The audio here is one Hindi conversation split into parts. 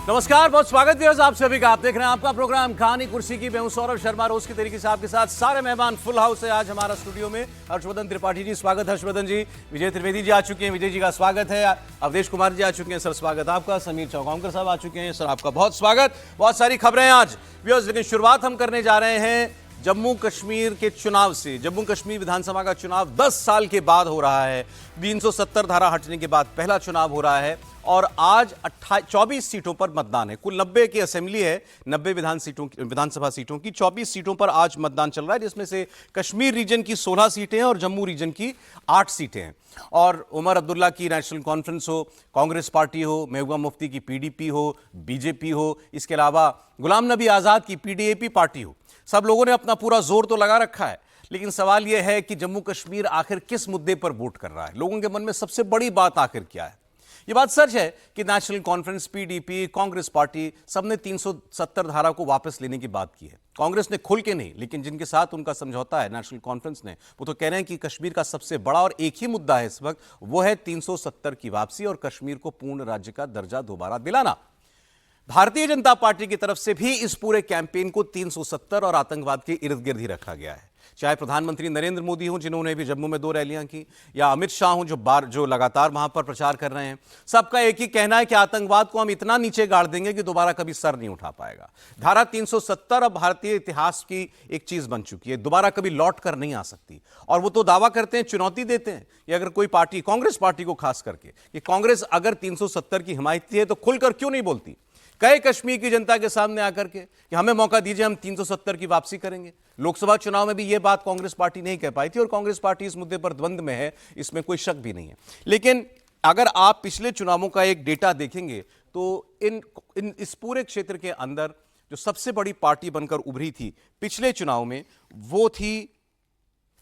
नमस्कार, बहुत स्वागत है आप सभी का। आप देख रहे हैं आपका प्रोग्राम कहानी कुर्सी की। मैं हूं सौरभ शर्मा। रोज की तरीके से आपके साथ सारे मेहमान फुल हाउस है। आज हमारा स्टूडियो में हर्षवर्धन त्रिपाठी जी, स्वागत हर्षवर्धन जी। विजय त्रिवेदी जी आ चुके हैं, विजय जी का स्वागत है। अवधेश कुमार जी आ चुके हैं, सर स्वागत आपका। समीर चौगांवकर साहब आ चुके हैं, सर आपका बहुत स्वागत। बहुत सारी खबरें आज व्यूअर्स, लेकिन शुरुआत हम करने जा रहे हैं जम्मू कश्मीर के चुनाव से। जम्मू कश्मीर विधानसभा का चुनाव 10 साल के बाद हो रहा है। 370 धारा हटने के बाद पहला चुनाव हो रहा है और आज 24 सीटों पर मतदान है। कुल 90 की असेंबली है, 90 विधानसभा सीटों की 24 सीटों पर आज मतदान चल रहा है, जिसमें से कश्मीर रीजन की 16 सीटें हैं और जम्मू रीजन की 8 सीटें हैं। और उमर अब्दुल्ला की नेशनल कॉन्फ्रेंस हो, कांग्रेस पार्टी हो, महबूबा मुफ्ती की पीडीपी हो, बीजेपी हो, इसके अलावा गुलाम नबी आजाद की पीडीएपी पार्टी हो, सब लोगों ने अपना पूरा जोर तो लगा रखा है। लेकिन सवाल यह है कि जम्मू कश्मीर आखिर किस मुद्दे पर वोट कर रहा है। लोगों के मन में सबसे बड़ी बात आखिर क्या है। यह बात सच है कि national conference, PDP, Congress party सबने 370 धारा को वापस लेने की बात की है। कांग्रेस ने खुल के नहीं, लेकिन जिनके साथ उनका समझौता है नेशनल कॉन्फ्रेंस ने, वो तो कह रहे हैं कि कश्मीर का सबसे बड़ा और एक ही मुद्दा है इस वक्त, वो है 370 की वापसी और कश्मीर को पूर्ण राज्य का दर्जा दोबारा दिलाना। भारतीय जनता पार्टी की तरफ से भी इस पूरे कैंपेन को 370 और आतंकवाद के इर्द गिर्द ही रखा गया है। चाहे प्रधानमंत्री नरेंद्र मोदी हों, जिन्होंने भी जम्मू में 2 रैलियां की, या अमित शाह हों जो लगातार वहां पर प्रचार कर रहे हैं, सबका एक ही कहना है कि आतंकवाद को हम इतना नीचे गाड़ देंगे कि दोबारा कभी सर नहीं उठा पाएगा। धारा 370 अब भारतीय इतिहास की एक चीज बन चुकी है, दोबारा कभी लौट कर नहीं आ सकती। और वो तो दावा करते हैं, चुनौती देते हैं, कि अगर कोई पार्टी, कांग्रेस पार्टी को खास करके, कि कांग्रेस अगर 370 की हिमायती है तो खुलकर क्यों नहीं बोलती, कहे कश्मीर की जनता के सामने आकर के कि हमें मौका दीजिए, हम 370 की वापसी करेंगे। लोकसभा चुनाव में भी यह बात कांग्रेस पार्टी नहीं कह पाई थी और कांग्रेस पार्टी इस मुद्दे पर द्वंद्व में है, इसमें कोई शक भी नहीं है। लेकिन अगर आप पिछले चुनावों का एक डेटा देखेंगे तो इस पूरे क्षेत्र के अंदर जो सबसे बड़ी पार्टी बनकर उभरी थी पिछले चुनाव में, वो थी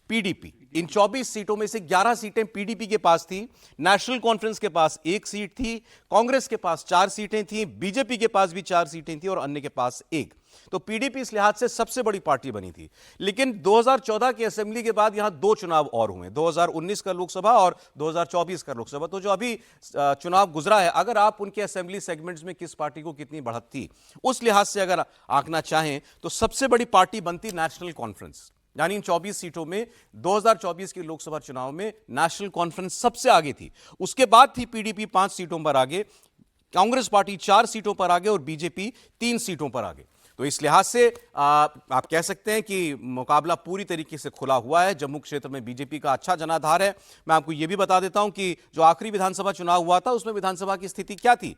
पीडीपी। इन 24 सीटों में से 11 सीटें पीडीपी के पास थी, नेशनल कॉन्फ्रेंस के पास 1 सीट थी, कांग्रेस के पास 4 सीटें थी, बीजेपी के पास भी 4 सीटें थी और अन्य के पास 1। तो पीडीपी इस लिहाज से सबसे बड़ी पार्टी बनी थी। लेकिन 2014 की असेंबली के बाद यहां 2 चुनाव और हुए, 2019 का लोकसभा और 2024 का लोकसभा। तो जो अभी चुनाव गुजरा है, अगर आप उनके असेंबली सेगमेंट्स में किस पार्टी को कितनी बढ़त थी उस लिहाज से अगर आंकना चाहें तो सबसे बड़ी पार्टी बनती नेशनल कॉन्फ्रेंस। यानी इन 24 सीटों में 2024 के लोकसभा चुनाव में नेशनल कॉन्फ्रेंस सबसे आगे थी। उसके बाद थी पीडीपी 5 सीटों पर आगे, कांग्रेस पार्टी 4 सीटों पर आगे और बीजेपी 3 सीटों पर आगे। तो इस लिहाज से आप कह सकते हैं कि मुकाबला पूरी तरीके से खुला हुआ है। जम्मू क्षेत्र में बीजेपी का अच्छा जनाधार है। मैं आपको यह भी बता देता हूं कि जो आखिरी विधानसभा चुनाव हुआ था उसमें विधानसभा की स्थिति क्या थी।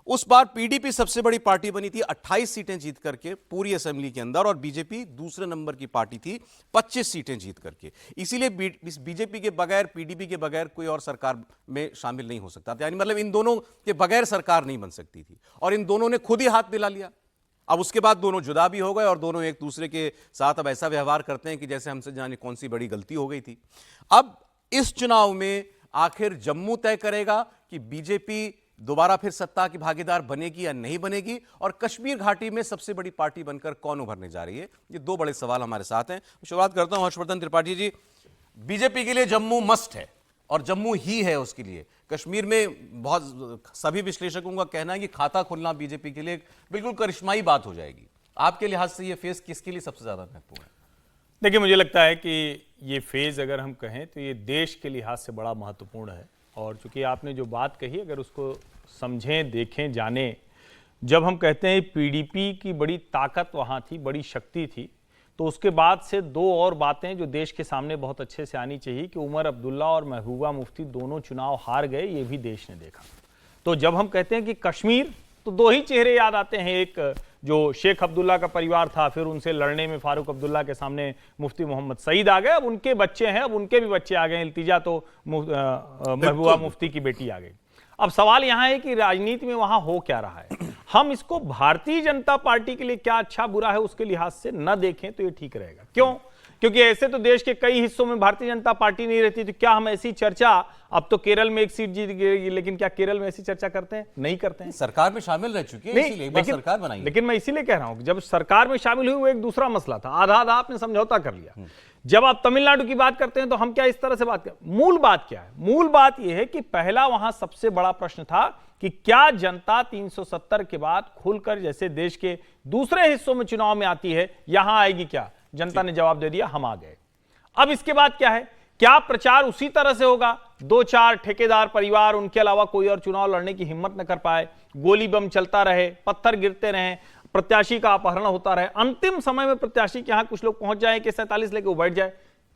उस बार पीडीपी सबसे बड़ी पार्टी बनी थी 28 सीटें जीत करके पूरी असेंबली के अंदर, और बीजेपी दूसरे नंबर की पार्टी थी 25 सीटें जीत करके। इसीलिए बीजेपी के बगैर, पीडीपी के बगैर कोई और सरकार में शामिल नहीं हो सकता था। यानी मतलब इन दोनों के बगैर सरकार नहीं बन सकती थी और इन दोनों ने खुद ही हाथ मिला लिया। अब उसके बाद दोनों जुदा भी हो गए और दोनों एक दूसरे के साथ अब ऐसा व्यवहार करते हैं कि जैसे हमसे जाने कौन सी बड़ी गलती हो गई थी। अब इस चुनाव में आखिर जम्मू तय करेगा कि बीजेपी दोबारा फिर सत्ता की भागीदार बनेगी या नहीं बनेगी, और कश्मीर घाटी में सबसे बड़ी पार्टी बनकर कौन उभरने जा रही है। ये 2 बड़े सवाल हमारे साथ हैं। शुरुआत करता हूं हर्षवर्धन त्रिपाठी जी। बीजेपी के लिए जम्मू मस्ट है और जम्मू ही है उसके लिए। कश्मीर में बहुत सभी विश्लेषकों का कहना है कि खाता खुलना बीजेपी के लिए बिल्कुल करिश्माई बात हो जाएगी। आपके लिहाज से ये फेज किसके लिए सबसे ज्यादा महत्वपूर्ण है? देखिए, मुझे लगता है कि ये फेज अगर हम कहें तो ये देश के लिहाज से बड़ा महत्वपूर्ण है। और चूंकि आपने जो बात कही, अगर उसको समझें, देखें, जानें, जब हम कहते हैं पीडीपी की बड़ी ताकत वहाँ थी, बड़ी शक्ति थी, तो उसके बाद से 2 और बातें जो देश के सामने बहुत अच्छे से आनी चाहिए कि उमर अब्दुल्ला और महबूबा मुफ्ती दोनों चुनाव हार गए, ये भी देश ने देखा। तो जब हम कहते हैं कि कश्मीर, तो 2 ही चेहरे याद आते हैं। एक जो शेख अब्दुल्ला का परिवार था, फिर उनसे लड़ने में फारूक अब्दुल्ला के सामने मुफ्ती मोहम्मद सईद आ गए, अब उनके बच्चे हैं, अब उनके भी बच्चे आ गए, इल्तिजा तो महबूबा मुफ्ती की बेटी आ गई। अब सवाल यहां है कि राजनीति में वहां हो क्या रहा है। हम इसको भारतीय जनता पार्टी के लिए क्या अच्छा बुरा है उसके लिहाज से न देखें तो ये ठीक रहेगा। क्यों? क्योंकि ऐसे तो देश के कई हिस्सों में भारतीय जनता पार्टी नहीं रहती, तो क्या हम ऐसी चर्चा, अब तो केरल में एक सीट जीत गई, लेकिन क्या केरल में ऐसी चर्चा करते हैं? नहीं करते हैं। सरकार में शामिल रह चुकी है, इसीलिए एक बार सरकार बनाई है। लेकिन मैं इसीलिए कह रहा हूं, जब सरकार में शामिल हुई वो एक दूसरा मसला था, आधा आधा आपने समझौता कर लिया। जब आप तमिलनाडु की बात करते हैं तो हम क्या इस तरह से बात कर, मूल बात क्या है? मूल बात यह है कि पहला वहां सबसे बड़ा प्रश्न था कि क्या जनता 370 के बाद खुलकर जैसे देश के दूसरे हिस्सों में चुनाव में आती है, यहां आएगी क्या? जनता ने जवाब दे दिया, हम आ गए। अब इसके बाद क्या है? क्या प्रचार उसी तरह से होगा? 2-4 ठेकेदार परिवार, उनके अलावा कोई और चुनाव लड़ने की हिम्मत न कर पाए, गोली बम चलता रहे, पत्थर गिरते रहे, प्रत्याशी का अपहरण होता रहे, अंतिम समय में प्रत्याशी के यहां कुछ लोग पहुंच जाए कि 47 लेके वो बैठ जाए?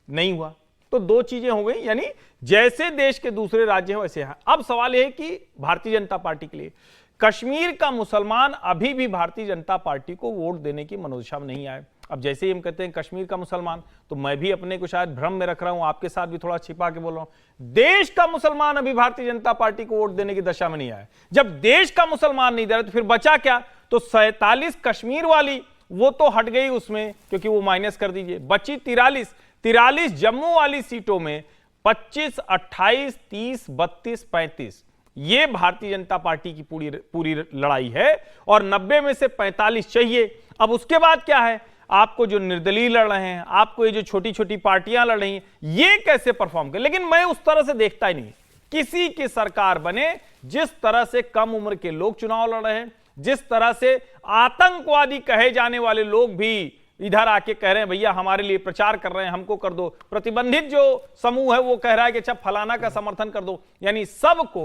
नहीं हुआ। तो दो चीजें हो गई, यानी जैसे देश के दूसरे राज्य हैं वैसे हैं। अब सवाल यह है कि भारतीय जनता पार्टी के लिए कश्मीर का मुसलमान अभी भी भारतीय जनता पार्टी को वोट देने की मनोदशा में नहीं आए। अब जैसे ही हम कहते हैं कश्मीर का मुसलमान, तो मैं भी अपने को शायद भ्रम में रख रहा हूं, आपके साथ भी थोड़ा छिपा के बोल रहा हूं। देश का मुसलमान अभी भारतीय जनता पार्टी को वोट देने की दशा में नहीं आया। जब देश का मुसलमान नहीं दे रहा तो फिर बचा क्या? तो 47 कश्मीर वाली वो तो हट गई उसमें, क्योंकि वो माइनस कर दीजिए, बची 43 जम्मू वाली सीटों में 25, 28, 30, 32, 35 ये भारतीय जनता पार्टी की पूरी लड़ाई है, और 90 में से 45 चाहिए। अब उसके बाद क्या है? आपको जो निर्दलीय लड़ रहे हैं, आपको ये जो छोटी छोटी पार्टियां लड़ रही हैं, ये कैसे परफॉर्म करें? लेकिन मैं उस तरह से देखता ही नहीं। किसी की सरकार बने, जिस तरह से कम उम्र के लोग चुनाव लड़ रहे हैं, जिस तरह से आतंकवादी कहे जाने वाले लोग भी इधर आके कह रहे हैं भैया हमारे लिए प्रचार कर रहे हैं, हमको कर दो, प्रतिबंधित जो समूह है वो कह रहा है कि अच्छा फलाना का समर्थन कर दो, यानी सबको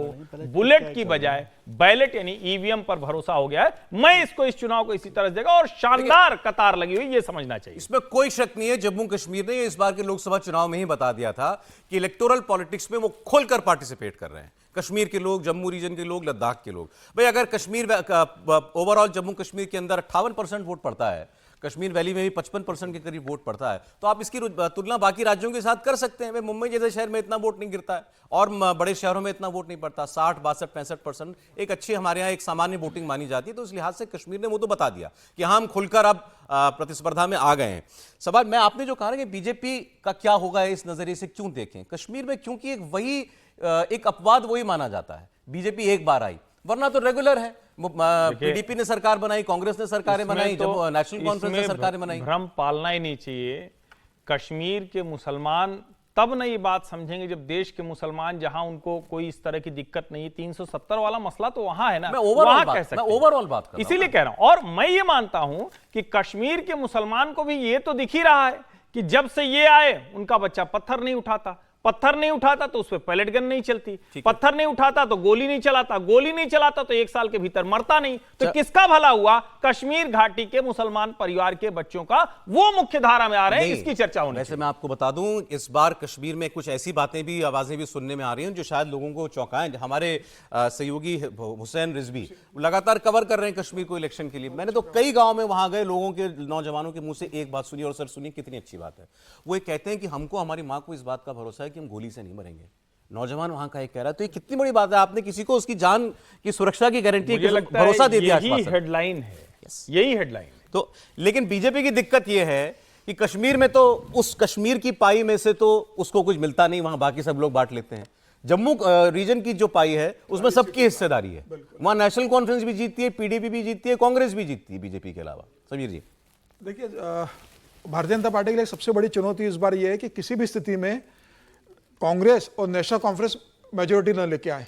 बुलेट की बजाय बैलेट यानी ईवीएम पर भरोसा हो गया है। मैं इस चुनाव को इसी तरह से देखा, और शानदार कतार लगी हुई, ये समझना चाहिए। इसमें कोई शक नहीं है, जम्मू कश्मीर ने इस बार के लोकसभा चुनाव में ही बता दिया था कि इलेक्टोरल पॉलिटिक्स में वो खोलकर पार्टिसिपेट कर रहे हैं। कश्मीर के लोग, जम्मू रीजन के लोग, लद्दाख के लोग। भाई अगर कश्मीर ओवरऑल जम्मू कश्मीर के अंदर 58% वोट पड़ता है, कश्मीर वैली में भी 55% के करीब वोट पड़ता है, तो आप इसकी तुलना बाकी राज्यों के साथ कर सकते हैं। मुंबई जैसे शहर में इतना वोट नहीं गिरता है, और बड़े शहरों में इतना वोट नहीं पड़ता, 60, 62, 65% एक अच्छी हमारे यहाँ एक सामान्य वोटिंग मानी जाती है। तो इस लिहाज से कश्मीर ने वो तो बता दिया कि हम खुलकर अब प्रतिस्पर्धा में आ गए हैं। सवाल मैं आपने जो कहा कि बीजेपी का क्या होगा इस नजरिए से क्यों देखें कश्मीर में, क्योंकि एक अपवाद वही माना जाता है, बीजेपी एक बार आई, वरना तो रेगुलर है। पीडीपी ने सरकार बनाई, कांग्रेस ने सरकारें बनाई, जब नेशनल कॉन्फ्रेंस ने सरकारें बनाई। भ्रम पालना ही नहीं चाहिए। कश्मीर के मुसलमान तब न ये बात समझेंगे जब देश के मुसलमान, जहां उनको कोई इस तरह की दिक्कत नहीं है, 370 वाला मसला तो वहां है ना, मैं ओवरऑल बात कर रहा हूं, इसीलिए कह रहा हूं। और मैं ये मानता हूं कि कश्मीर के मुसलमान को भी ये तो दिख ही रहा है कि जब से ये आए उनका बच्चा पत्थर नहीं उठाता, पत्थर नहीं उठाता तो उस पर पैलेट गन नहीं चलती, पत्थर नहीं उठाता तो गोली नहीं चलाता, गोली नहीं चलाता तो 1 साल के भीतर मरता नहीं। तो किसका भला हुआ? कश्मीर घाटी के मुसलमान परिवार के बच्चों का, वो मुख्य धारा में आ रहे हैं, इसकी चर्चा होने। वैसे मैं आपको बता दूं, इस बार कश्मीर में कुछ ऐसी बातें भी, आवाजें भी सुनने में आ रही हैं जो शायद लोगों को चौंकाएं। हमारे सहयोगी हुसैन रिजवी लगातार कवर कर रहे हैं कश्मीर को इलेक्शन के लिए। मैंने तो कई गाँव में वहां गए, लोगों के, नौजवानों के मुंह से एक बात सुनी, और सर सुनिए कितनी अच्छी बात है। वो ये कहते हैं कि हमको, हमारी माँ को इस बात का भरोसा है कि हम गोली से नहीं मरेंगे। नौजवान वहां का एक कह रहा है, तो ये कितनी बड़ी बात है। आपने किसी को उसकी जान की सुरक्षा की गारंटी, भरोसा दे दिया। यही हेडलाइन है, यही हेडलाइन है। तो लेकिन बीजेपी की दिक्कत यह है कि कश्मीर में तो उस कश्मीर की पाई में से तो उसको कुछ मिलता नहीं, वहां बाकी सब लोग बांट लेते हैं। जम्मू रीजन की जो पाई है उसमें सबकी हिस्सेदारी है, वहां नेशनल कॉन्फ्रेंस भी जीतती है, पीडीपी भी जीतती है, कांग्रेस भी जीतती है बीजेपी के अलावा। समीर जी देखिए, भारतीय जनता पार्टी के लिए सबसे बड़ी चुनौती इस बार यह है कि किसी भी स्थिति में कांग्रेस और नेशनल कॉन्फ्रेंस मेजोरिटी न लेके आए।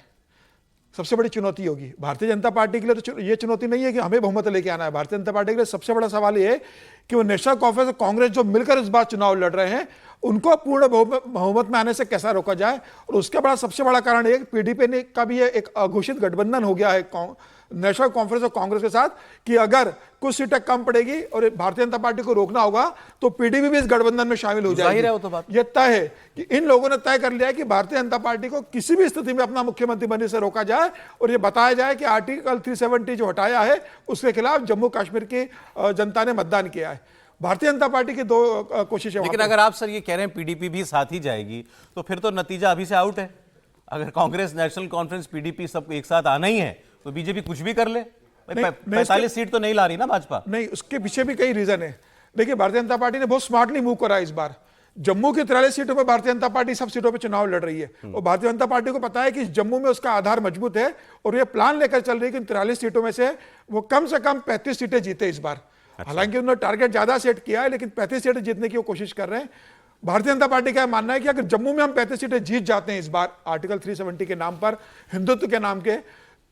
सबसे बड़ी चुनौती होगी भारतीय जनता पार्टी के लिए। तो ये चुनौती नहीं है कि हमें बहुमत लेके आना है। भारतीय जनता पार्टी के लिए सबसे बड़ा सवाल ये है कि वो नेशनल कॉन्फ्रेंस और कांग्रेस जो मिलकर इस बार चुनाव लड़ रहे हैं, उनको पूर्ण बहुमत में आने से कैसा रोका जाए। और उसका बड़ा सबसे बड़ा कारण ये पीडीपी ने का भी एक अघोषित गठबंधन हो गया है नेशनल कॉन्फ्रेंस और कांग्रेस के साथ, कि अगर कुछ सीटें कम पड़ेगी और भारतीय जनता पार्टी को रोकना होगा तो पीडीपी भी इस गठबंधन में शामिल हो जाएगी। है वो तो बात। यह तय है कि इन लोगों ने तय कर लिया है कि भारतीय जनता पार्टी को किसी भी स्थिति में अपना मुख्यमंत्री बनने से रोका जाए, और यह बताया जाए कि आर्टिकल 370 जो हटाया है उसके खिलाफ जम्मू कश्मीर की जनता ने मतदान किया है। भारतीय जनता पार्टी की दो कोशिशें। लेकिन अगर आप सर ये कह रहे हैं पीडीपी भी साथ ही जाएगी, तो फिर तो नतीजा अभी से आउट है। अगर कांग्रेस, नेशनल कॉन्फ्रेंस, पीडीपी सब एक साथ आना ही है तो बीजेपी कुछ भी कर ले। 45 सीट तो नहीं ला रही ना भाजपा। नहीं, उसके पीछे भी कई रीजन है। देखिए भारतीय जनता पार्टी ने बहुत स्मार्टली मूव करा इस बार। जम्मू की 43 सीटों पर भारतीय जनता पार्टी सब सीटों पर चुनाव लड़ रही है और भारतीय जनता पार्टी को पता है कि जम्मू में उसका आधार मजबूत है और ये प्लान लेकर चल रही है कि 43 सीटों में से वो कम से कम 35 सीटें जीते इस बार। हालांकि उन्होंने टारगेट ज्यादा सेट किया है, लेकिन 35 सीटें जीतने की वो कोशिश कर रहे हैं। भारतीय जनता पार्टी का मानना है कि अगर जम्मू में हम 35 सीटें जीत जाते हैं इस बार आर्टिकल 370 के नाम पर, हिंदुत्व के नाम के,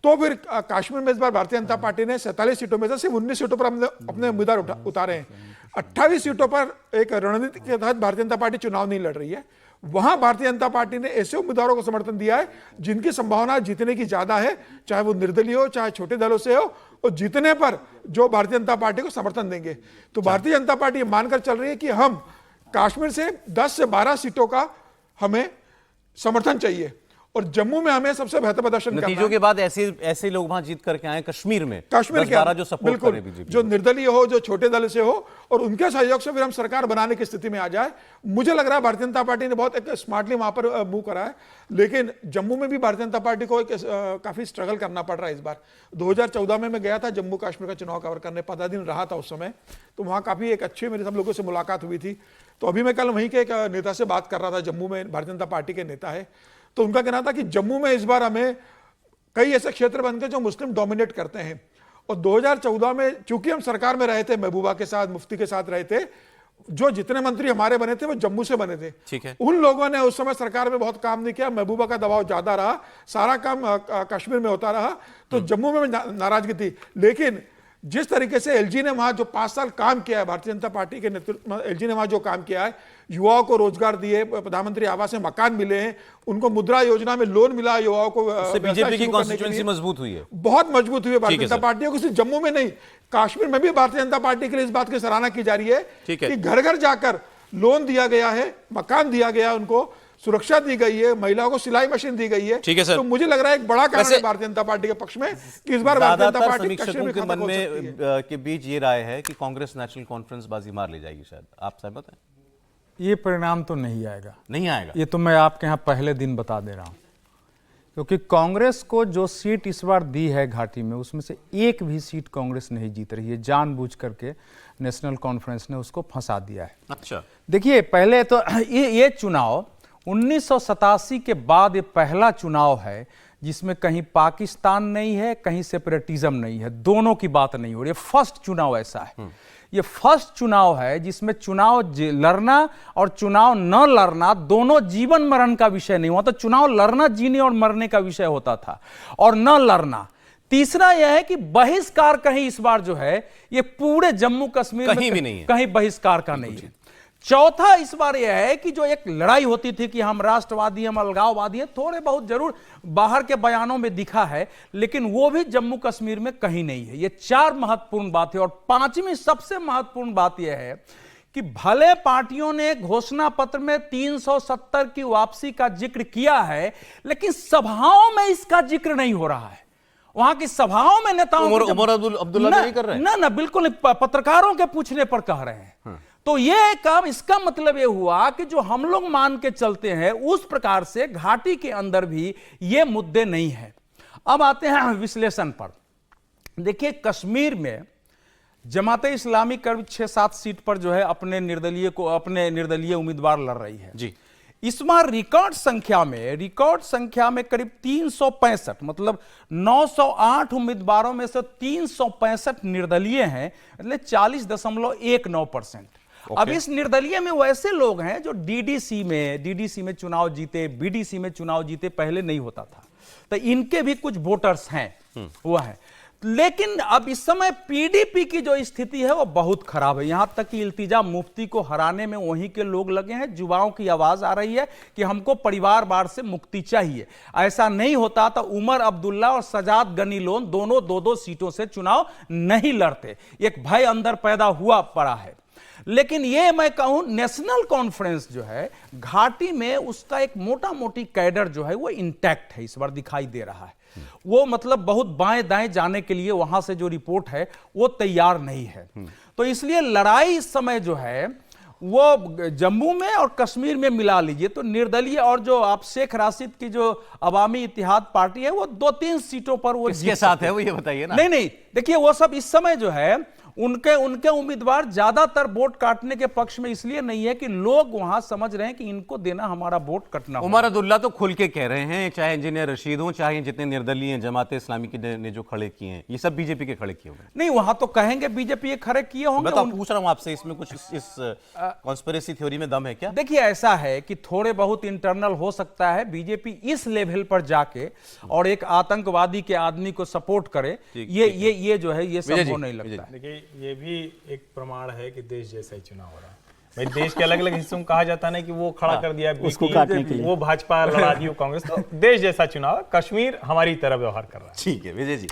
तो फिर कश्मीर में इस बार भारतीय जनता पार्टी ने 47 सीटों में से सिर्फ 19 सीटों पर अपने उम्मीदवार उतारे हैं। 28 सीटों पर एक रणनीति के तहत भारतीय जनता पार्टी चुनाव नहीं लड़ रही है। वहां भारतीय जनता पार्टी ने ऐसे उम्मीदवारों को समर्थन दिया है जिनकी संभावना जीतने की ज्यादा है, चाहे वो निर्दलीय हो चाहे छोटे दलों से हो, और जीतने पर जो भारतीय जनता पार्टी को समर्थन देंगे। तो भारतीय जनता पार्टी मानकर चल रही है कि हम कश्मीर से 10 से 12 सीटों का हमें समर्थन चाहिए और जम्मू में हमें सबसे बेहतर प्रदर्शन करना है। नतीजों के बाद ऐसे लोग वहां जीत करके आए कश्मीर में, कश्मीर के 10-12 जो सपोर्ट कर रहे बीजेपी, जो निर्दलीय हो, जो छोटे दल से हो, और उनके सहयोग से फिर हम सरकार बनाने की स्थिति में आ जाए। मुझे लग रहा है भारतीय जनता पार्टी ने बहुत एक स्मार्टली वहां पर मूव करा है, लेकिन जम्मू में भी भारतीय जनता पार्टी को काफी स्ट्रगल करना पड़ रहा है इस बार। 2014 में मैं गया था जम्मू कश्मीर का चुनाव कवर करने, 15 दिन रहा था उस समय, तो वहां काफी एक अच्छे मेरे सब लोगों से मुलाकात हुई थी। तो अभी मैं कल वहीं के एक नेता से बात कर रहा था, जम्मू में भारतीय जनता पार्टी के नेता है, तो उनका कहना था कि जम्मू में इस बार हमें कई ऐसे क्षेत्र बन गए जो मुस्लिम डोमिनेट करते हैं। और 2014 में चूंकि हम सरकार में रहे थे, महबूबा के साथ, मुफ्ती के साथ रहे थे, जो जितने मंत्री हमारे बने थे वो जम्मू से बने थे। ठीक है। उन लोगों ने उस समय सरकार में बहुत काम नहीं किया, महबूबा का दबाव ज्यादा रहा, सारा काम कश्मीर में होता रहा, तो जम्मू में नाराजगी थी। लेकिन जिस तरीके से एलजी ने वहां जो 5 साल काम किया है, भारतीय जनता पार्टी के नेतृत्व में एलजी ने वहां जो काम किया है, युवाओं को रोजगार दिए, प्रधानमंत्री आवास में मकान मिले हैं, उनको मुद्रा योजना में लोन मिला युवाओं को, बीजेपी की कॉन्स्टिट्यूएंसी मजबूत हुई है, बहुत मजबूत हुई है भारतीय जनता पार्टी को। सिर्फ जम्मू में नहीं, कश्मीर में भी भारतीय जनता पार्टी के लिए इस बात की सराहना की जा रही है कि घर घर जाकर लोन दिया गया है, मकान दिया गया, उनको सुरक्षा दी गई है, महिलाओं को सिलाई मशीन दी गई है। ठीक है सर। तो मुझे लग रहा है एक बड़ा कारण है भारतीय जनता पार्टी के पक्ष में कि इस बार भारतीय जनता पार्टी समीक्षकों के मन में के बीच ये राय है कि कांग्रेस नेशनल कॉन्फ्रेंस बाजी मार ले जाएगी, शायद आप सहमत हैं? ये परिणाम तो नहीं आएगा, नहीं आएगा, ये तो मैं आपके यहाँ पहले दिन बता दे रहा हूं, क्योंकि कांग्रेस को जो सीट इस बार दी है घाटी में, उसमें से एक भी सीट कांग्रेस नहीं जीत रही है। जानबूझ करके नेशनल कॉन्फ्रेंस ने उसको फंसा दिया है। अच्छा, देखिए पहले तो ये चुनाव 1987 के बाद ये पहला चुनाव है जिसमें कहीं पाकिस्तान नहीं है, कहीं सेपरेटिज्म नहीं है, दोनों की बात नहीं हो रही है। फर्स्ट चुनाव ऐसा है, ये फर्स्ट चुनाव है जिसमें चुनाव लड़ना और चुनाव न लड़ना दोनों जीवन मरण का विषय नहीं हुआ। तो चुनाव लड़ना जीने और मरने का विषय होता था, और न लड़ना। तीसरा यह है कि बहिष्कार कहीं इस बार जो है ये पूरे जम्मू कश्मीर कहीं भी नहीं है, कहीं बहिष्कार का नहीं है। चौथा इस बार यह है कि जो एक लड़ाई होती थी कि हम राष्ट्रवादी, हम अलगाववादी हैं, थोड़े बहुत जरूर बाहर के बयानों में दिखा है, लेकिन वो भी जम्मू कश्मीर में कहीं नहीं है। ये 4 महत्वपूर्ण बात है। और 5वीं सबसे महत्वपूर्ण बात यह है कि भले पार्टियों ने घोषणा पत्र में 370 की वापसी का जिक्र किया है, लेकिन सभाओं में इसका जिक्र नहीं हो रहा है। वहां की सभाओं में नेताओं उमर अब्दुल्ला नहीं कर रहे हैं, ना बिल्कुल पत्रकारों के पूछने पर कह रहे हैं। तो ये काम, इसका मतलब ये हुआ कि जो हम लोग मान के चलते हैं उस प्रकार से घाटी के अंदर भी ये मुद्दे नहीं है। अब आते हैं विश्लेषण पर। देखिए कश्मीर में जमाते इस्लामी करीब 6-7 सीट पर जो है अपने निर्दलीय उम्मीदवार लड़ रही है जी। इस बार रिकॉर्ड संख्या में करीब 365, मतलब 908 उम्मीदवारों में से 365 निर्दलीय हैं, मतलब 40.19%। अब इस निर्दलीय में वैसे लोग हैं जो डीडीसी में चुनाव जीते, बीडीसी में चुनाव जीते, पहले नहीं होता था, तो इनके भी कुछ वोटर्स हैं, वो है। लेकिन अब इस समय पीडीपी की जो स्थिति है वो बहुत खराब है। यहां तक कि इल्तिजा मुफ्ती को हराने में वहीं के लोग लगे हैं। युवाओं की आवाज आ रही है कि हमको परिवारवाद से मुक्ति चाहिए। ऐसा नहीं होता तो उमर अब्दुल्ला और सजाद गनी लोन दोनों 2-2 सीटों से चुनाव नहीं लड़ते। एक भय अंदर पैदा हुआ पड़ा है। लेकिन ये मैं कहूं, नेशनल कॉन्फ्रेंस जो है घाटी में, उसका एक मोटा मोटी कैडर जो है वो इंटैक्ट है, इस बार दिखाई दे रहा है। वो मतलब बहुत बाएं दाएं जाने के लिए वहां से जो रिपोर्ट है वो तैयार नहीं है। तो इसलिए लड़ाई इस समय जो है वो जम्मू में और कश्मीर में मिला लीजिए तो निर्दलीय और जो आप शेख राशिद की जो अवामी इत्तेहाद पार्टी है वो 2-3 सीटों पर वो किसके साथ है वो ये बताइए ना। नहीं, देखिए वो सब इस समय जो है उनके उनके उम्मीदवार ज्यादातर वोट काटने के पक्ष में इसलिए नहीं है कि लोग वहां समझ रहे हैं कि इनको देना हमारा वोट कटना उमर अब्दुल्ला तो खुल के कह रहे हैं, चाहे इंजीनियर रशीद हो, चाहे जितने निर्दलीय हैं, जमात इस्लामी की ने जो खड़े किए हैं, ये सब बीजेपी के खड़े किए हुए हैं। नहीं, वहां तो कहेंगे बीजेपी ये खड़े किए होंगे। मैं तो पूछ रहा हूं आपसे, इसमें कुछ इस कॉन्स्पिरेसी थ्योरी में दम है क्या? देखिए, ऐसा है कि थोड़े बहुत इंटरनल हो सकता है, बीजेपी इस लेवल पर जाके और एक आतंकवादी के आदमी को सपोर्ट करे, ये जो है ये संभव नहीं लगता है। देखिए, ये भी एक प्रमाण है कि देश जैसा ही चुनाव हो रहा है। भाई, देश के अलग अलग हिस्सों में कहा जाता है कि वो खड़ा कर दिया उसको काटने के लिए, वो भाजपा लड़ा दी, वो कांग्रेस। तो देश जैसा चुनाव, कश्मीर हमारी तरह व्यवहार कर रहा है। ठीक है विजय जी।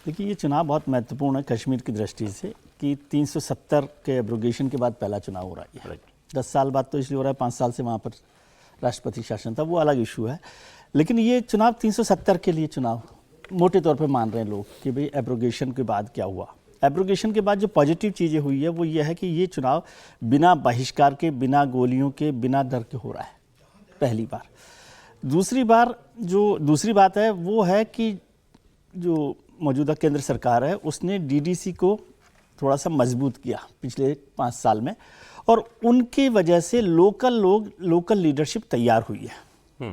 देखिए, ये चुनाव बहुत महत्वपूर्ण है कश्मीर की दृष्टि से कि 370 के एब्रोगेशन के बाद पहला चुनाव हो रहा है। 10 साल बाद तो इसलिए हो रहा है, 5 साल से वहाँ पर राष्ट्रपति शासन था, वो अलग इशू है। लेकिन ये चुनाव 370 के लिए चुनाव मोटे तौर पे मान रहे हैं लोग कि भाई एब्रोगेशन के बाद क्या हुआ। एब्रोगेशन के बाद जो पॉजिटिव चीज़ें हुई है वो ये है कि ये चुनाव बिना बहिष्कार के, बिना गोलियों के, बिना डर के हो रहा है, पहली बार। दूसरी बात है वो है कि जो मौजूदा केंद्र सरकार है उसने डीडीसी को थोड़ा सा मजबूत किया पिछले 5 साल में, और उनकी वजह से लोकल लीडरशिप तैयार हुई है।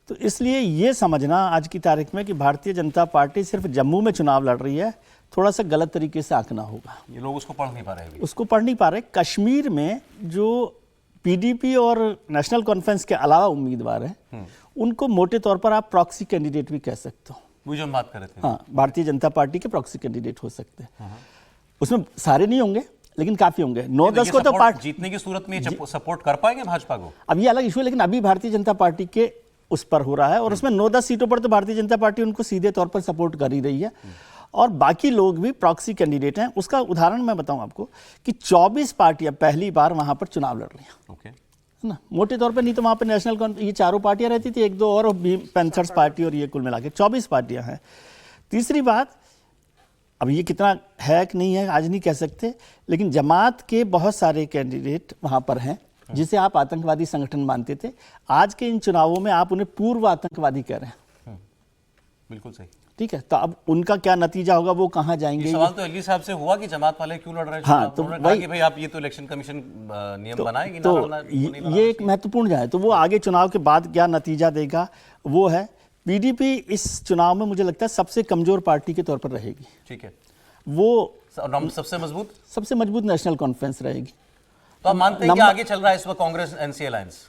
तो इसलिए ये समझना आज की तारीख में कि भारतीय जनता पार्टी सिर्फ जम्मू में चुनाव लड़ रही है, थोड़ा सा गलत तरीके से आंकना होगा। ये लोग उसको पढ़ नहीं पा रहे हैं। उसको पढ़ नहीं पा रहे। कश्मीर में जो पीडीपी और नेशनल कॉन्फ्रेंस के अलावा उम्मीदवार हैं, उनको मोटे तौर पर आप प्रॉक्सी कैंडिडेट भी कह सकते हो। वो जो हम बात कर रहे थे, हाँ, भारतीय जनता पार्टी के प्रॉक्सी कैंडिडेट हो सकते हैं। उसमें सारे नहीं होंगे लेकिन काफी होंगे। 9-10 को तो पार्टी जीतने की सूरत में सपोर्ट कर पाएंगे भाजपा को। अब ये अलग इशू है, लेकिन अभी भारतीय जनता पार्टी के उस पर हो रहा है, और उसमें 9-10 सीटों पर तो भारतीय जनता पार्टी उनको सीधे तौर पर सपोर्ट कर ही रही है, और बाकी लोग भी प्रॉक्सी कैंडिडेट हैं। उसका उदाहरण मैं बताऊं आपको कि 24 पार्टियां पहली बार वहां पर चुनाव लड़ रही हैं। ओके, है ना, मोटे तौर पे। नहीं तो वहाँ पे नेशनल ये चारों पार्टियां रहती थी, 1-2 और पैंथर्स पार्टी, और ये कुल मिला के 24 पार्टियां हैं। तीसरी बात, अब ये कितना है कि नहीं है आज नहीं कह सकते, लेकिन जमात के बहुत सारे कैंडिडेट वहाँ पर हैं जिसे आप आतंकवादी संगठन मानते थे। आज के इन चुनावों में आप उन्हें पूर्व आतंकवादी कह रहे हैं। बिल्कुल सही। ठीक है, तो अब उनका क्या नतीजा होगा, वो कहाँ जाएंगे? सवाल तो अली साहब से हुआ कि जमात वाले क्यों लड़ रहे हैं। हाँ, तो वही कि भाई आप ये तो इलेक्शन कमीशन नियम बनाएगी ना, तो ये एक महत्वपूर्ण है। तो वो आगे चुनाव के बाद क्या नतीजा देगा वो है। पीडीपी इस चुनाव में मुझे लगता है सबसे कमजोर पार्टी के तौर पर रहेगी। ठीक है, वो सबसे मजबूत नेशनल कॉन्फ्रेंस रहेगी। तो आप मानते हैं कि आगे चल रहा है इस वक्त कांग्रेस एनसी अलायंस?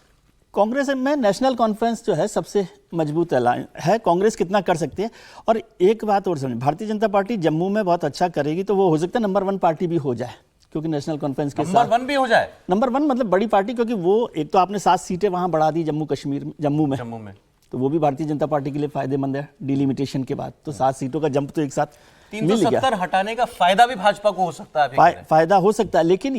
कांग्रेस में नेशनल कॉन्फ्रेंस जो है सबसे मजबूत है। कांग्रेस कितना कर सकती है। और एक बात और समझ, भारतीय जनता पार्टी जम्मू में बहुत अच्छा करेगी तो वो हो सकता है नंबर 1 पार्टी भी हो जाए, क्योंकि नेशनल कॉन्फ्रेंस के नंबर 1 भी हो जाए। नंबर 1 मतलब बड़ी पार्टी, क्योंकि वो एक तो आपने 7 सीटें वहां बढ़ा दी जम्मू में, तो वो भी भारतीय जनता पार्टी के लिए फायदेमंद है डिलिमिटेशन के बाद। तो 7 सीटों का जंप तो एक साथ 370 हटाने का फायदा भी भाजपा को हो सकता है। फायदा हो सकता है, लेकिन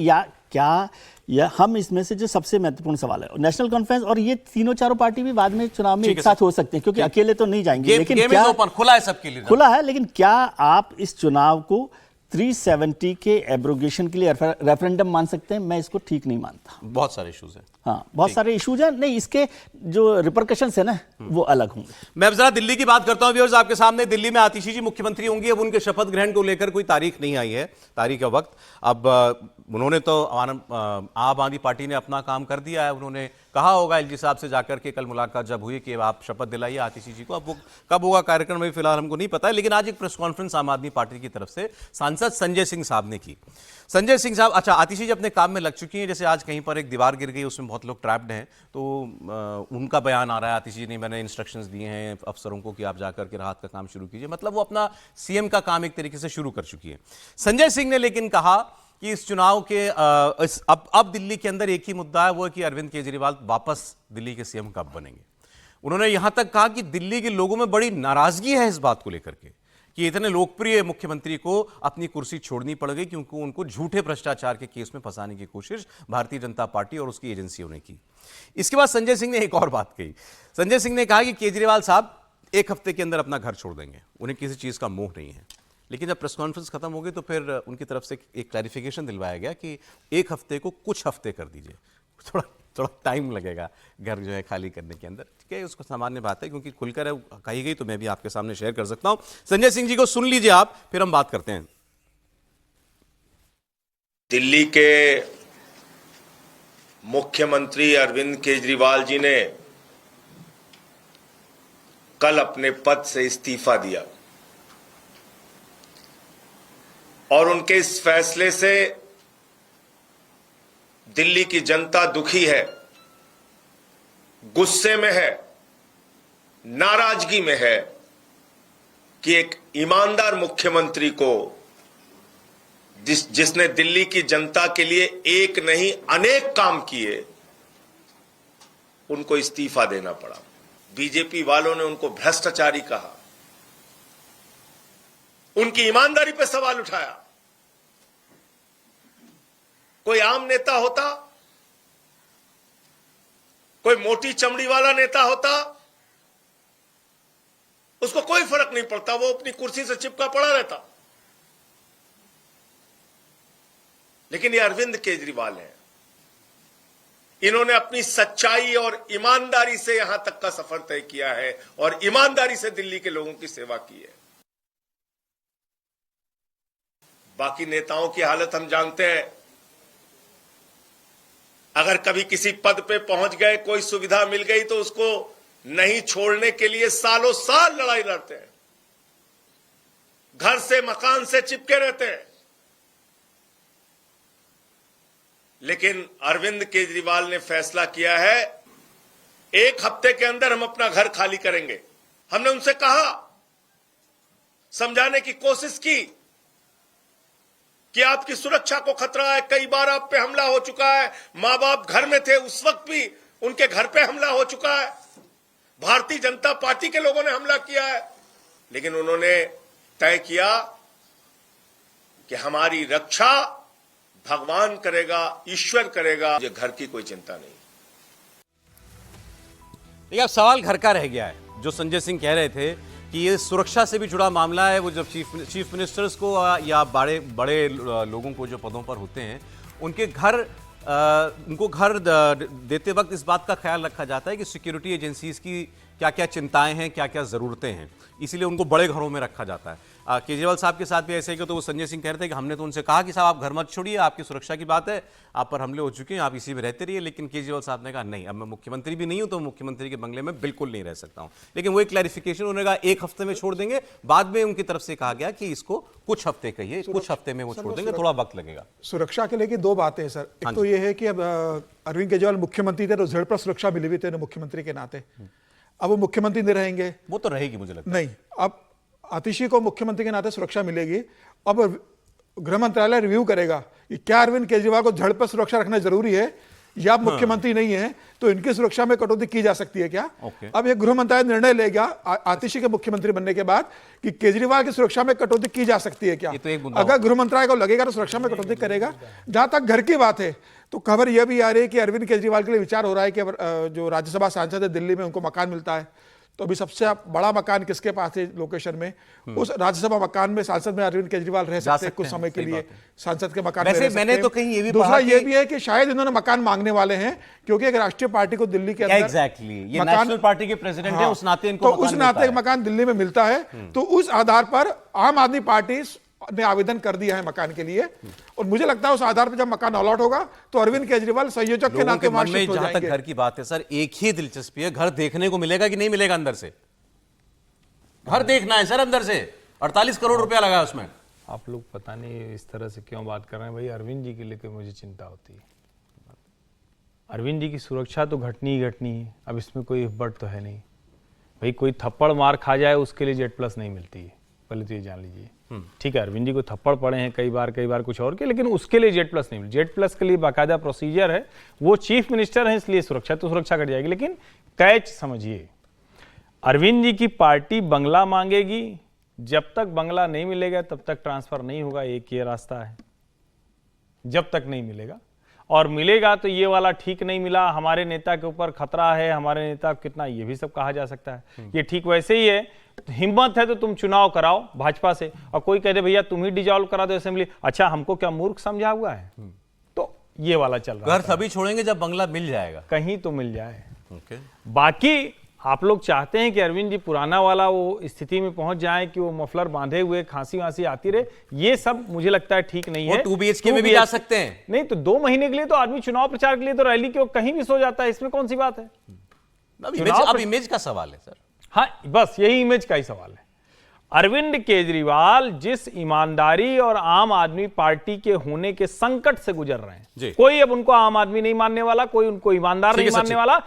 या हम इसमें से जो सबसे महत्वपूर्ण सवाल है नेशनल कॉन्फ्रेंस, और ये तीनों चारों पार्टी भी बाद में चुनाव में एक साथ हो सकते हैं, क्योंकि अकेले तो नहीं जाएंगे। लेकिन क्या खुला है सबके लिए? खुला है, लेकिन क्या आप इस चुनाव को 370 के एब्रोगेशन के लिए रेफरेंडम मान सकते हैं? मैं इसको ठीक नहीं मानता। बहुत सारे इश्यूज हैं। हाँ, बहुत सारे इश्यूज हैं। नहीं, इसके जो रिपरकशंस है ना वो अलग होंगे। मैं अब जरा दिल्ली की बात करता हूं व्यूअर्स आपके सामने। दिल्ली में आतिशी जी मुख्यमंत्री होंगी। अब उनके शपथ ग्रहण को लेकर कोई तारीख नहीं आई है, तारीख का वक्त। अब उन्होंने तो आम आदमी पार्टी ने अपना काम कर दिया है। उन्होंने कहा होगा एलजी साहब से जाकर के कल मुलाकात जब हुई कि आप शपथ दिलाइए आतिशी जी को। अब वो कब होगा कार्यक्रम में फिलहाल हमको नहीं पता है, लेकिन आज एक प्रेस कॉन्फ्रेंस आम आदमी पार्टी की तरफ से सांसद संजय सिंह साहब ने की। संजय सिंह साहब, अच्छा, आतिशी जी अपने काम में लग चुकी हैं। जैसे आज कहीं पर एक दीवार गिर गई, उसमें बहुत लोग ट्रैप्ड हैं, तो उनका बयान आ रहा है आतिशी जी ने, मैंने इंस्ट्रक्शंस दिए हैं अफसरों को कि आप जाकर के राहत का काम शुरू कीजिए। मतलब वो अपना सीएम का काम एक तरीके से शुरू कर चुकी है। संजय सिंह ने लेकिन कहा कि इस चुनाव के अब दिल्ली के अंदर एक ही मुद्दा है, वो है कि अरविंद केजरीवाल वापस दिल्ली के सीएम कब बनेंगे। उन्होंने यहां तक कहा कि दिल्ली के लोगों में बड़ी नाराजगी है इस बात को लेकर के कि इतने लोकप्रिय मुख्यमंत्री को अपनी कुर्सी छोड़नी पड़ गई क्योंकि उनको झूठे भ्रष्टाचार के केस में फंसाने की कोशिश भारतीय जनता पार्टी और उसकी एजेंसियों ने की। इसके बाद संजय सिंह ने एक और बात कही। संजय सिंह ने कहा कि केजरीवाल साहब 1 हफ्ते के अंदर अपना घर छोड़ देंगे, उन्हें किसी चीज का मोह नहीं है। लेकिन जब प्रेस कॉन्फ्रेंस खत्म हो गई तो फिर उनकी तरफ से एक क्लैरिफिकेशन दिलवाया गया कि 1 हफ्ते को कुछ हफ्ते कर दीजिए, थोड़ा टाइम लगेगा घर जो है खाली करने के अंदर। ठीक है, उसको सामान्य बात है, क्योंकि खुलकर कही गई तो मैं भी आपके सामने शेयर कर सकता हूं। संजय सिंह जी को सुन लीजिए आप, फिर हम बात करते हैं। दिल्ली के मुख्यमंत्री अरविंद केजरीवाल जी ने कल अपने पद से इस्तीफा दिया और उनके इस फैसले से दिल्ली की जनता दुखी है, गुस्से में है, नाराजगी में है कि एक ईमानदार मुख्यमंत्री को जिसने दिल्ली की जनता के लिए एक नहीं अनेक काम किए, उनको इस्तीफा देना पड़ा। बीजेपी वालों ने उनको भ्रष्टाचारी कहा, उनकी ईमानदारी पर सवाल उठाया। कोई आम नेता होता, कोई मोटी चमड़ी वाला नेता होता, उसको कोई फर्क नहीं पड़ता, वो अपनी कुर्सी से चिपका पड़ा रहता। लेकिन ये अरविंद केजरीवाल हैं, इन्होंने अपनी सच्चाई और ईमानदारी से यहां तक का सफर तय किया है और ईमानदारी से दिल्ली के लोगों की सेवा की है। बाकी नेताओं की हालत हम जानते हैं। अगर कभी किसी पद पे पहुंच गए, कोई सुविधा मिल गई, तो उसको नहीं छोड़ने के लिए सालों साल लड़ाई लड़ते हैं, घर से मकान से चिपके रहते हैं। लेकिन अरविंद केजरीवाल ने फैसला किया है, एक हफ्ते के अंदर हम अपना घर खाली करेंगे। हमने उनसे कहा, समझाने की कोशिश की कि आपकी सुरक्षा को खतरा है, कई बार आप पे हमला हो चुका है, मां बाप घर में थे उस वक्त भी उनके घर पे हमला हो चुका है, भारतीय जनता पार्टी के लोगों ने हमला किया है। लेकिन उन्होंने तय किया कि हमारी रक्षा भगवान करेगा, ईश्वर करेगा, मुझे घर की कोई चिंता नहीं। देखिए, अब सवाल घर का रह गया है। जो संजय सिंह कह रहे थे कि ये सुरक्षा से भी जुड़ा मामला है, वो जब चीफ मिनिस्टर्स को या बड़े बड़े लोगों को जो पदों पर होते हैं, उनके घर उनको घर देते वक्त इस बात का ख्याल रखा जाता है कि सिक्योरिटी एजेंसीज की क्या क्या चिंताएं हैं, क्या क्या ज़रूरतें हैं, इसीलिए उनको बड़े घरों में रखा जाता है। केजरीवाल साहब के साथ भी ऐसे ही कि तो वो संजय सिंह कह रहे थे कि हमने तो उनसे कहा कि साहब आप घर मत छोड़िए, आपकी सुरक्षा की बात है, आप पर हमले हो चुके हैं, आप इसी में रहते रहिए। लेकिन केजरीवाल साहब ने कहा नहीं, अब मैं मुख्यमंत्री भी नहीं हूं तो मुख्यमंत्री के बंगले में बिल्कुल नहीं रह सकता हूं। लेकिन वो एक क्लैरिफिकेशन उन्होंने कहा एक हफ्ते में छोड़ देंगे, बाद में उनकी तरफ से कहा गया कि इसको कुछ हफ्ते कहिए, कुछ हफ्ते में वो छोड़ देंगे, थोड़ा वक्त लगेगा। सुरक्षा के लेके दो बातें हैं सर। एक तो ये है कि अब अरविंद केजरीवाल मुख्यमंत्री थे तो जेड पर सुरक्षा मिली हुई थी मुख्यमंत्री के नाते। अब वो मुख्यमंत्री नहीं रहेंगे, वो तो रहेगी मुझे लगता है। नहीं, अब आतिशी को मुख्यमंत्री के नाते सुरक्षा मिलेगी। अब गृह मंत्रालय रिव्यू करेगा कि क्या अरविंद केजरीवाल को जड़ पर सुरक्षा रखना जरूरी है या मुख्यमंत्री नहीं है तो इनकी सुरक्षा में कटौती की जा सकती है क्या। अब ये गृह मंत्रालय निर्णय लेगा आतिशी के मुख्यमंत्री बनने के बाद कि केजरीवाल की सुरक्षा में कटौती की जा सकती है क्या। अगर गृह मंत्रालय को लगेगा तो सुरक्षा में कटौती करेगा। जहां तक घर की बात है तो खबर यह भी आ रही है कि अरविंद केजरीवाल के लिए विचार हो रहा है कि जो राज्यसभा सांसद है दिल्ली में, उनको मकान मिलता है, तो अभी सबसे बड़ा मकान किसके पास है लोकेशन में, उस राज्यसभा मकान में सांसद में अरविंद केजरीवाल रह सकते हैं कुछ समय के लिए, सांसद के मकान में रह सकते मैंने तो कहीं ये भी दूसरा ये भी है कि शायद इन्होंने मकान मांगने वाले हैं क्योंकि एक राष्ट्रीय पार्टी को दिल्ली के अंदर ये नेशनल पार्टी के प्रेसिडेंट है, उस नाते इनको तो उस नाते मकान दिल्ली में मिलता है, तो उस आधार पर आम आदमी पार्टी ने आवेदन कर दिया है मकान के लिए और मुझे लगता है उस आधार पर जब मकान अलॉट होगा तो अरविंद केजरीवाल संयोजक के नाते मन में जहां तक घर की बात है सर, एक ही दिलचस्पी है, घर देखने को मिलेगा कि नहीं मिलेगा। अंदर से घर देखना है सर, अंदर से 48 करोड़ रुपया लगा उसमें। आप लोग पता नहीं इस तरह से क्यों बात कर रहे हैं भाई। अरविंद जी के लेकर मुझे चिंता होती है। अरविंद जी की सुरक्षा तो घटनी ही घटनी है, अब इसमें कोई बट तो है नहीं भाई। कोई थप्पड़ मार खा जाए उसके लिए जेड प्लस नहीं मिलती है, पहले तो ये जान लीजिए। ठीक है, अरविंद जी को थप्पड़ पड़े हैं कई बार कुछ और के, लेकिन उसके लिए जेड प्लस नहीं मिली। जेड प्लस के लिए बाकायदा प्रोसीजर है, वो चीफ मिनिस्टर है इसलिए सुरक्षा तो सुरक्षा कट जाएगी। लेकिन कैच समझिए, अरविंद जी की पार्टी बंगला मांगेगी, जब तक बंगला नहीं मिलेगा तब तक ट्रांसफर नहीं होगा। एक ये रास्ता है, जब तक नहीं मिलेगा, और मिलेगा तो ये वाला ठीक नहीं मिला, हमारे नेता के ऊपर खतरा है, हमारे नेता कितना, ये भी सब कहा जा सकता है। ये ठीक वैसे ही है, हिम्मत है तो तुम चुनाव कराओ भाजपा से, और कोई कह दे भैया तुम ही डिजॉल्व करा दो असेंबली, अच्छा हमको क्या मूर्ख समझा हुआ है। तो ये वाला चल रहा है। घर तभी छोड़ेंगे जब बंगला मिल जाएगा, कहीं तो मिल जाए। ओके। बाकी आप लोग चाहते हैं कि अरविंद जी पुराना वाला वो स्थिति में पहुंच जाएं कि वो मफलर बांधे हुए खांसी वांसी आती रहे, ये सब मुझे लगता है ठीक नहीं है। 2 BHK में भी जा सकते हैं। नहीं तो 2 महीने के लिए तो आदमी चुनाव प्रचार के लिए तो रैली के कहीं भी सो जाता है, इसमें कौन सी बात है? अब इमेज का सवाल है सर। हाँ, बस यही इमेज का ही सवाल है। अरविंद केजरीवाल जिस ईमानदारी और आम आदमी पार्टी के होने के संकट से गुजर रहे हैं, कोई अब उनको आम आदमी नहीं मानने वाला, कोई उनको ईमानदार नहीं मानने वाला।